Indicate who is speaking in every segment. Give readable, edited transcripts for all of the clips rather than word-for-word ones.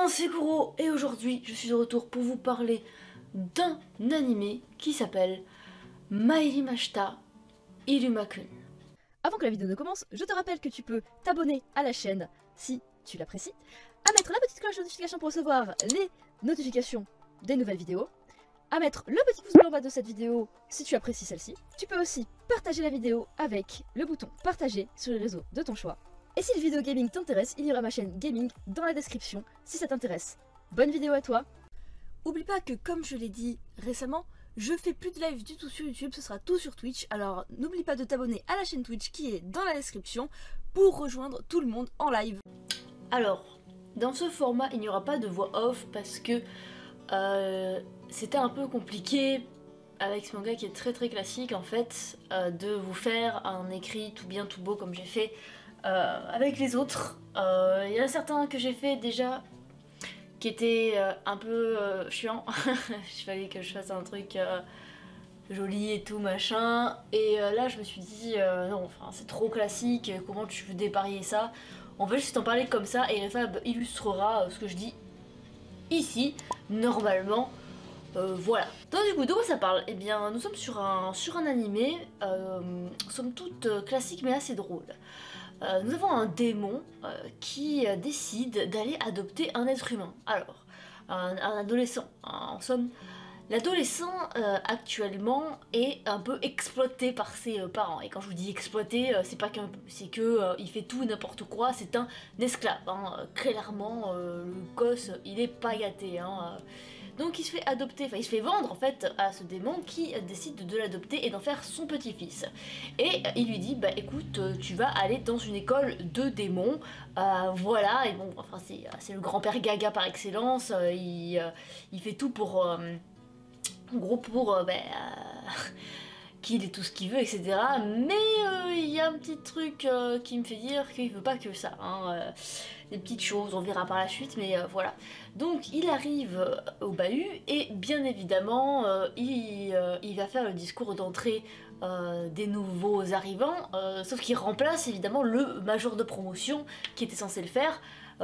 Speaker 1: Bonjour, c'est Kuro et aujourd'hui je suis de retour pour vous parler d'un animé qui s'appelle Mairimashita Irumakun.
Speaker 2: Avant que la vidéo ne commence, je te rappelle que tu peux t'abonner à la chaîne si tu l'apprécies, à mettre la petite cloche de notification pour recevoir les notifications des nouvelles vidéos, à mettre le petit pouce bleu en bas de cette vidéo si tu apprécies celle-ci. Tu peux aussi partager la vidéo avec le bouton partager sur les réseaux de ton choix. Et si le vidéo gaming t'intéresse, il y aura ma chaîne gaming dans la description si ça t'intéresse. Bonne vidéo à toi. Oublie pas que comme je l'ai dit récemment, je fais plus de live du tout sur YouTube, ce sera tout sur Twitch. Alors n'oublie pas de t'abonner à la chaîne Twitch qui est dans la description pour rejoindre tout le monde en live.
Speaker 1: Alors, dans ce format il n'y aura pas de voix off parce que c'était un peu compliqué avec ce manga qui est très classique en fait, de vous faire un écrit tout bien tout beau comme j'ai fait avec les autres. Il y en a certains que j'ai fait déjà qui étaient un peu chiants. Il fallait que je fasse un truc joli et tout machin. Et là je me suis dit non, enfin c'est trop classique, comment tu veux dépareiller ça? On va juste t'en parler comme ça et Refab illustrera ce que je dis ici, normalement. Voilà. Donc du coup, de quoi ça parle? Eh bien, nous sommes sur un animé, somme toute classique mais assez drôle. Nous avons un démon qui décide d'aller adopter un être humain. Alors, un adolescent, en somme. L'adolescent actuellement est un peu exploité par ses parents. Et quand je vous dis exploité, c'est pas qu'un peu, c'est que il fait tout et n'importe quoi, c'est un esclave. Hein. Clairement, le gosse, il est pas gâté. Hein. Donc il se fait adopter, enfin il se fait vendre en fait à ce démon qui décide de l'adopter et d'en faire son petit-fils. Et il lui dit, bah écoute, tu vas aller dans une école de démons, voilà, et bon, enfin c'est le grand-père Gaga par excellence, il fait tout pour, en gros pour, qu'il ait tout ce qu'il veut, etc. Mais il y a un petit truc qui me fait dire qu'il veut pas que ça. Hein, des petites choses, on verra par la suite, mais voilà. Donc il arrive au bahut et bien évidemment il va faire le discours d'entrée des nouveaux arrivants, sauf qu'il remplace évidemment le major de promotion qui était censé le faire.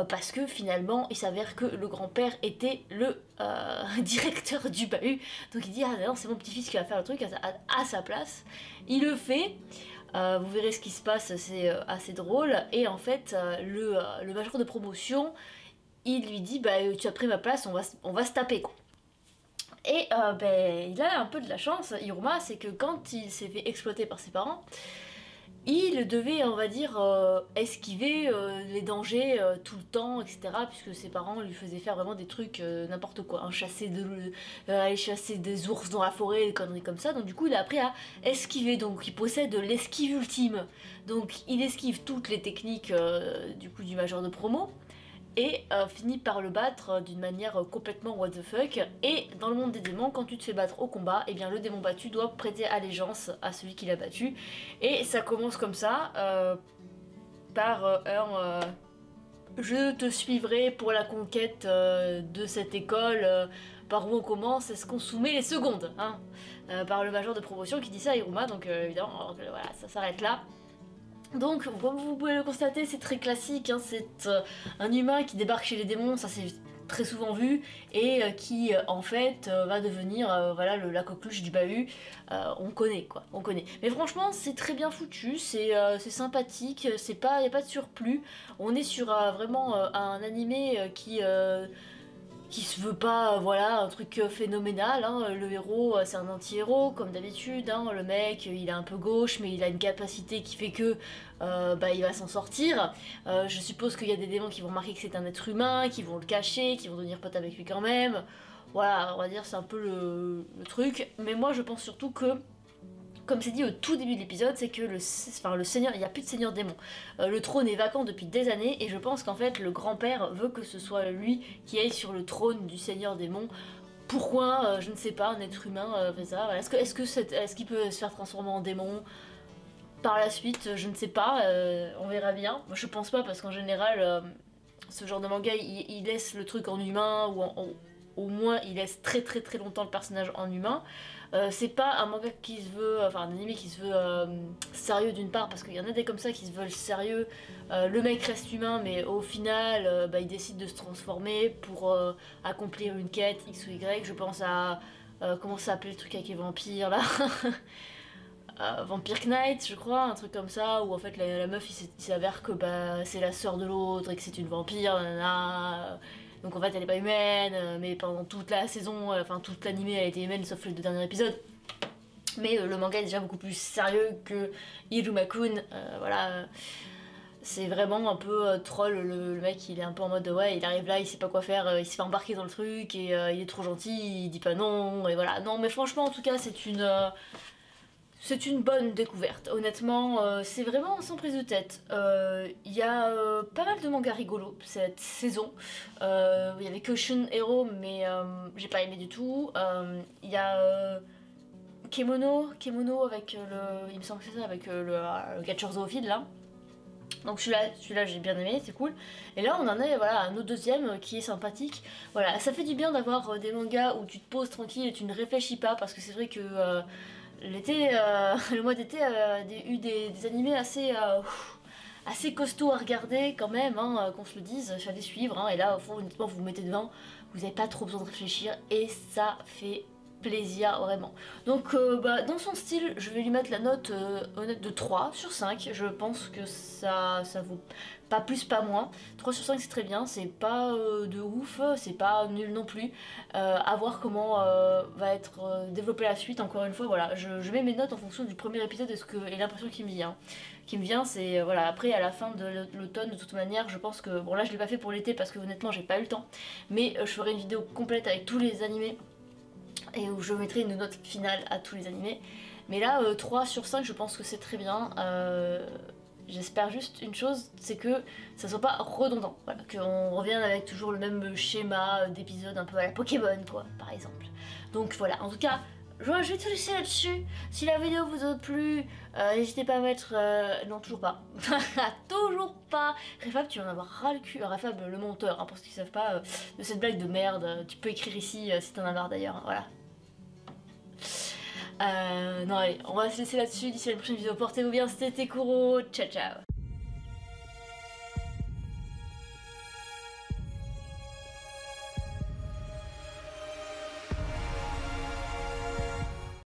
Speaker 1: Parce que finalement il s'avère que le grand-père était le directeur du bahut, donc il dit ah non c'est mon petit-fils qui va faire le truc à sa place. Il le fait, vous verrez ce qui se passe, c'est assez drôle, et en fait le major de promotion il lui dit bah tu as pris ma place, on va se taper quoi. Et il a un peu de la chance, Iruma, c'est que quand il s'est fait exploiter par ses parents, il devait, on va dire, esquiver les dangers tout le temps, etc. Puisque ses parents lui faisaient faire vraiment des trucs n'importe quoi. Hein, aller chasser des ours dans la forêt, des conneries comme ça. Donc du coup, il a appris à esquiver. Donc il possède l'esquive ultime. Donc il esquive toutes les techniques du coup du major de promo. Et finit par le battre d'une manière complètement what the fuck. Et dans le monde des démons, quand tu te fais battre au combat, et bien le démon battu doit prêter allégeance à celui qui l'a battu. Et ça commence comme ça, par un je te suivrai pour la conquête de cette école, par où on commence, est-ce qu'on soumet les secondes, hein, par le major de promotion qui dit ça à Iruma, donc évidemment, voilà, ça s'arrête là. Donc, comme vous pouvez le constater, c'est très classique, hein, c'est un humain qui débarque chez les démons, ça c'est très souvent vu, et qui en fait va devenir voilà, la coqueluche du bahut. On connaît quoi, on connaît. Mais franchement, c'est très bien foutu, c'est sympathique, y a pas de surplus. On est sur vraiment un animé qui se veut pas, voilà, un truc phénoménal, hein. Le héros c'est un anti-héros comme d'habitude, hein. Le mec il est un peu gauche mais il a une capacité qui fait que il va s'en sortir. Je suppose qu'il y a des démons qui vont remarquer que c'est un être humain, qui vont le cacher, qui vont devenir potes avec lui quand même. Voilà, on va dire c'est un peu le truc, mais moi je pense surtout que comme c'est dit au tout début de l'épisode, c'est que le seigneur, il n'y a plus de seigneur démon. Le trône est vacant depuis des années et je pense qu'en fait le grand-père veut que ce soit lui qui aille sur le trône du seigneur démon. Pourquoi je ne sais pas, un être humain fait ça. Est-ce qu'il peut se faire transformer en démon par la suite? Je ne sais pas, on verra bien. Moi, je pense pas parce qu'en général, ce genre de manga, il laisse le truc en humain ou au moins il laisse très très très longtemps le personnage en humain. C'est pas un manga qui se veut, enfin un anime qui se veut sérieux d'une part, parce qu'il y en a des comme ça qui se veulent sérieux. Le mec reste humain, mais au final, il décide de se transformer pour accomplir une quête X ou Y. Je pense à comment ça s'appelle le truc avec les vampires là. Vampire Knight, je crois, un truc comme ça, où en fait la meuf il s'avère que bah, c'est la sœur de l'autre et que c'est une vampire, nanana. Donc en fait elle est pas humaine, mais pendant toute la saison, enfin toute l'animé elle était humaine sauf le 2 derniers épisodes. Mais le manga est déjà beaucoup plus sérieux que Irumakun, voilà. C'est vraiment un peu troll, le mec il est un peu en mode ouais il arrive là, il sait pas quoi faire, il se fait embarquer dans le truc et il est trop gentil, il dit pas non, et voilà. Non mais franchement en tout cas c'est une bonne découverte, honnêtement, c'est vraiment sans prise de tête. Il y a pas mal de mangas rigolos cette saison. Il y avait Caution Hero, mais j'ai pas aimé du tout. Il y a Kemono avec il me semble que c'est ça, avec le catcheur zoophile là. Donc celui-là j'ai bien aimé, c'est cool. Et là on en est voilà un autre deuxième qui est sympathique. Voilà, ça fait du bien d'avoir des mangas où tu te poses tranquille et tu ne réfléchis pas, parce que c'est vrai que l'été, le mois d'été a eu des animés assez costauds à regarder quand même, hein, qu'on se le dise, fallait suivre. Hein, et là, au fond, honnêtement, vous vous mettez devant, vous n'avez pas trop besoin de réfléchir et ça fait plaisir vraiment. Donc bah, dans son style, je vais lui mettre la note honnête de 3 sur 5. Je pense que ça vaut pas plus, pas moins. 3 sur 5 c'est très bien, c'est pas de ouf, c'est pas nul non plus. À voir comment va être développée la suite, encore une fois, voilà. Je mets mes notes en fonction du premier épisode et l'impression qui me vient. Qui me vient, c'est voilà, après à la fin de l'automne, de toute manière, je pense que, bon là je l'ai pas fait pour l'été parce que honnêtement j'ai pas eu le temps, mais je ferai une vidéo complète avec tous les animés et où je mettrai une note finale à tous les animés. Mais là, 3 sur 5, je pense que c'est très bien. J'espère juste une chose, c'est que ça soit pas redondant. Voilà, qu'on revienne avec toujours le même schéma d'épisode un peu à la Pokémon, quoi, par exemple. Donc voilà, en tout cas, je vais te laisser là-dessus. Si la vidéo vous a plu, n'hésitez pas à mettre... non, toujours pas. Toujours pas. Refab, tu vas en avoir ras le cul. Refab, le monteur, hein, pour ceux qui savent pas, de cette blague de merde. Tu peux écrire ici si t'en as marre d'ailleurs. Hein, voilà. Non allez, on va se laisser là-dessus. D'ici la prochaine vidéo, portez-vous bien, c'était Tekuro. Ciao ciao.